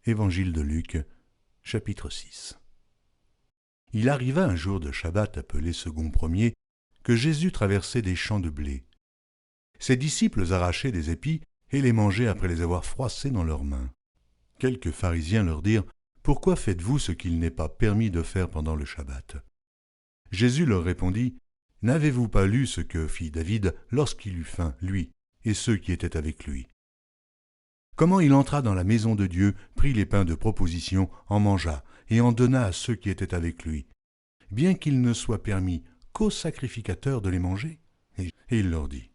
Évangile de Luc, chapitre 6. Il arriva un jour de Shabbat appelé second premier, que Jésus traversait des champs de blé. Ses disciples arrachaient des épis et les mangeaient après les avoir froissés dans leurs mains. Quelques pharisiens leur dirent « Pourquoi faites-vous ce qu'il n'est pas permis de faire pendant le Shabbat ?» Jésus leur répondit « N'avez-vous pas lu ce que fit David lorsqu'il eut faim, lui, et ceux qui étaient avec lui ? Comment il entra dans la maison de Dieu, prit les pains de proposition, en mangea, et en donna à ceux qui étaient avec lui, bien qu'il ne soit permis qu'aux sacrificateurs de les manger. Et il leur dit,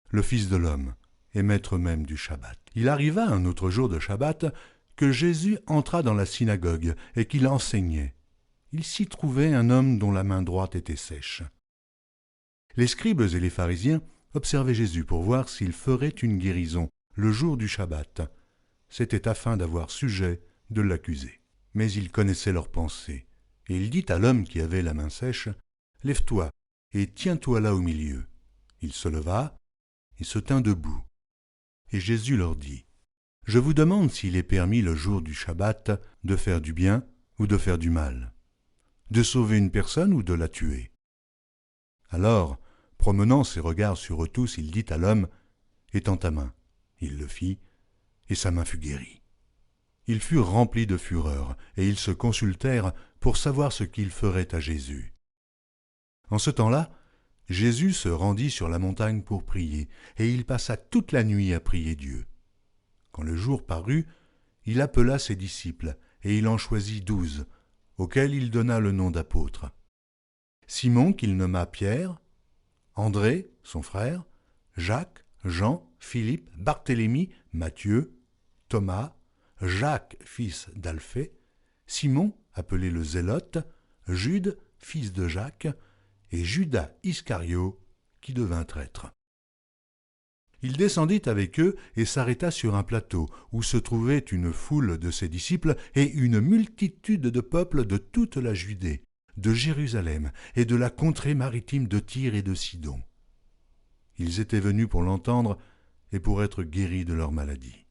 le Fils de l'homme est maître même du Shabbat. Il arriva un autre jour de Shabbat que Jésus entra dans la synagogue et qu'il enseignait. Il s'y trouvait un homme dont la main droite était sèche. Les scribes et les pharisiens observaient Jésus pour voir s'il ferait une guérison le jour du Shabbat. C'était afin d'avoir sujet de l'accuser. Mais il connaissait leurs pensées, et il dit à l'homme qui avait la main sèche, « Lève-toi et tiens-toi là au milieu. » Il se leva et se tint debout. Et Jésus leur dit, « Je vous demande s'il est permis le jour du Shabbat de faire du bien ou de faire du mal, de sauver une personne ou de la tuer. » Alors, promenant ses regards sur eux tous, il dit à l'homme, « Étends ta main. » Il le fit, et sa main fut guérie. Ils furent remplis de fureur, et ils se consultèrent pour savoir ce qu'ils feraient à Jésus. En ce temps-là, Jésus se rendit sur la montagne pour prier, et il passa toute la nuit à prier Dieu. Quand le jour parut, il appela ses disciples, et il en choisit 12, auxquels il donna le nom d'apôtres. Simon, qu'il nomma Pierre, André, son frère, Jacques, Jean, Philippe, Barthélemy, Matthieu, Thomas, Jacques, fils d'Alphée, Simon, appelé le Zélote, Jude, fils de Jacques, et Judas Iscario, qui devint traître. Il descendit avec eux et s'arrêta sur un plateau où se trouvait une foule de ses disciples et une multitude de peuples de toute la Judée, de Jérusalem et de la contrée maritime de Tyr et de Sidon. Ils étaient venus pour l'entendre et pour être guéris de leur maladie.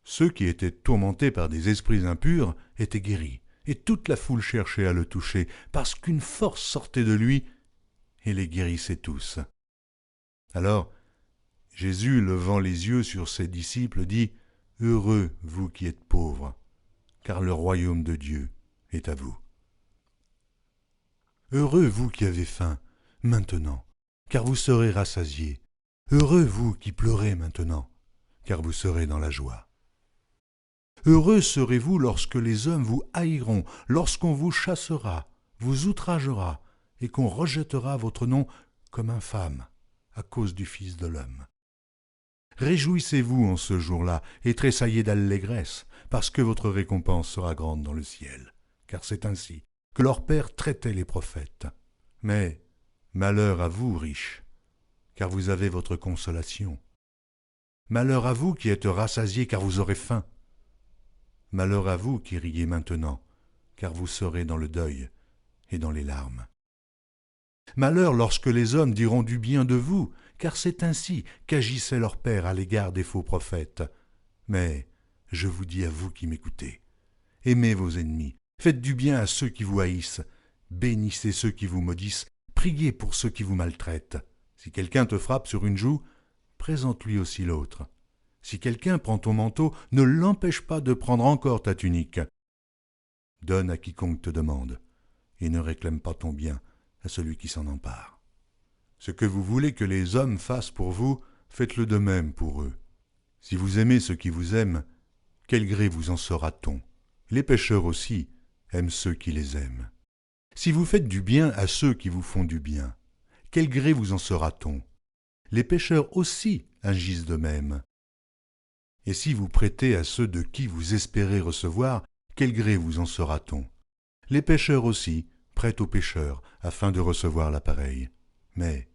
Ceux qui étaient tourmentés par des esprits impurs étaient guéris, et toute la foule cherchait à le toucher, parce qu'une force sortait de lui et les guérissait tous. Alors, Jésus, levant les yeux sur ses disciples, dit « Heureux, vous qui êtes pauvres, car le royaume de Dieu est à vous. Heureux, vous qui avez faim, maintenant, car vous serez rassasiés. Heureux, vous qui pleurez maintenant, car vous serez dans la joie. Heureux serez-vous lorsque les hommes vous haïront, lorsqu'on vous chassera, vous outragera, et qu'on rejettera votre nom comme infâme à cause du Fils de l'homme. Réjouissez-vous en ce jour-là et tressaillez d'allégresse, parce que votre récompense sera grande dans le ciel, car c'est ainsi que leur Père traitait les prophètes. Mais malheur à vous, riches, car vous avez votre consolation. Malheur à vous qui êtes rassasiés, car vous aurez faim. Malheur à vous qui riez maintenant, car vous serez dans le deuil et dans les larmes. Malheur lorsque les hommes diront du bien de vous, car c'est ainsi qu'agissait leur Père à l'égard des faux prophètes. Mais je vous dis à vous qui m'écoutez, aimez vos ennemis, faites du bien à ceux qui vous haïssent, bénissez ceux qui vous maudissent, priez pour ceux qui vous maltraitent. Si quelqu'un te frappe sur une joue, présente-lui aussi l'autre. Si quelqu'un prend ton manteau, ne l'empêche pas de prendre encore ta tunique. Donne à quiconque te demande, et ne réclame pas ton bien à celui qui s'en empare. Ce que vous voulez que les hommes fassent pour vous, faites-le de même pour eux. Si vous aimez ceux qui vous aiment, quel gré vous en sera-t-on? Les pécheurs aussi aiment ceux qui les aiment. Si vous faites du bien à ceux qui vous font du bien, quel gré vous en sera-t-on? Les pécheurs aussi agissent de même. Et si vous prêtez à ceux de qui vous espérez recevoir, quel gré vous en sera-t-on? Les pécheurs aussi prêtent aux pécheurs afin de recevoir la pareille. Mais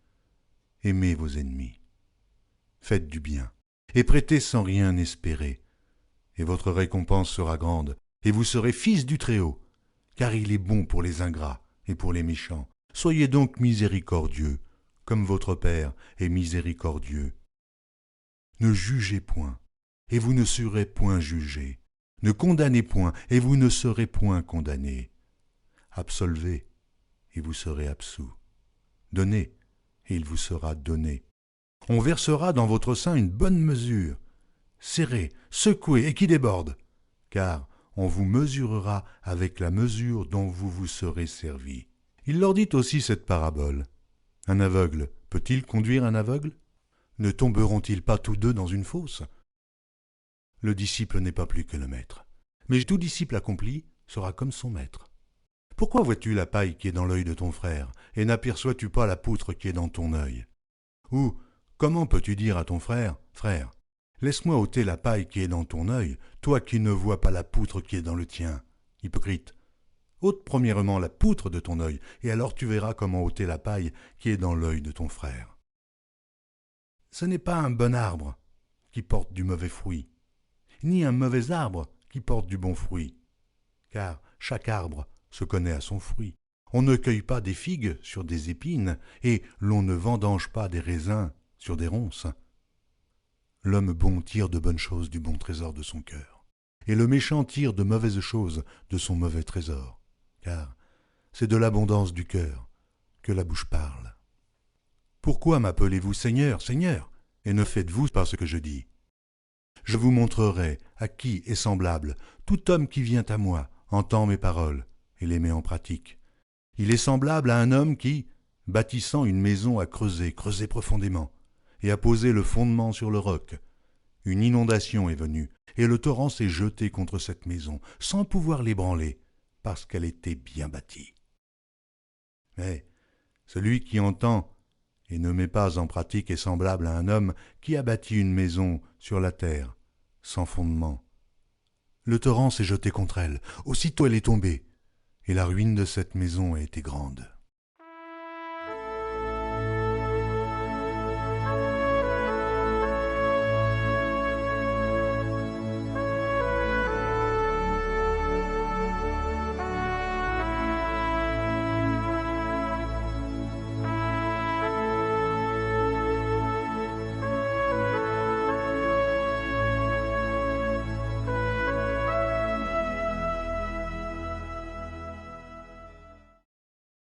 aimez vos ennemis. Faites du bien, et prêtez sans rien espérer. Et votre récompense sera grande, et vous serez fils du Très-Haut, car il est bon pour les ingrats et pour les méchants. Soyez donc miséricordieux, comme votre Père est miséricordieux. Ne jugez point, et vous ne serez point jugés. Ne condamnez point, et vous ne serez point condamnés. Absolvez, et vous serez absous. Donnez, et il vous sera donné. On versera dans votre sein une bonne mesure, serrée, secouée et qui déborde, car on vous mesurera avec la mesure dont vous vous serez servis. Il leur dit aussi cette parabole. Un aveugle peut-il conduire un aveugle? Ne tomberont-ils pas tous deux dans une fosse? Le disciple n'est pas plus que le maître, mais tout disciple accompli sera comme son maître. Pourquoi vois-tu la paille qui est dans l'œil de ton frère, et n'aperçois-tu pas la poutre qui est dans ton œil? Ou comment peux-tu dire à ton frère, « Frère, laisse-moi ôter la paille qui est dans ton œil, toi qui ne vois pas la poutre qui est dans le tien ?» Hypocrite, ôte premièrement la poutre de ton œil, et alors tu verras comment ôter la paille qui est dans l'œil de ton frère. Ce n'est pas un bon arbre qui porte du mauvais fruit, ni un mauvais arbre qui porte du bon fruit, car chaque arbre se connaît à son fruit. On ne cueille pas des figues sur des épines, et l'on ne vendange pas des raisins sur des ronces. L'homme bon tire de bonnes choses du bon trésor de son cœur, et le méchant tire de mauvaises choses de son mauvais trésor, car c'est de l'abondance du cœur que la bouche parle. Pourquoi m'appelez-vous Seigneur, Seigneur, et ne faites-vous pas ce que je dis? Je vous montrerai à qui est semblable tout homme qui vient à moi, entend mes paroles et les met en pratique. Il est semblable à un homme qui, bâtissant une maison, a creusé profondément, et a posé le fondement sur le roc. Une inondation est venue, et le torrent s'est jeté contre cette maison, sans pouvoir l'ébranler, parce qu'elle était bien bâtie. Mais celui qui entend et ne met pas en pratique est semblable à un homme qui a bâti une maison sur la terre, sans fondement. Le torrent s'est jeté contre elle, aussitôt elle est tombée, et la ruine de cette maison a été grande.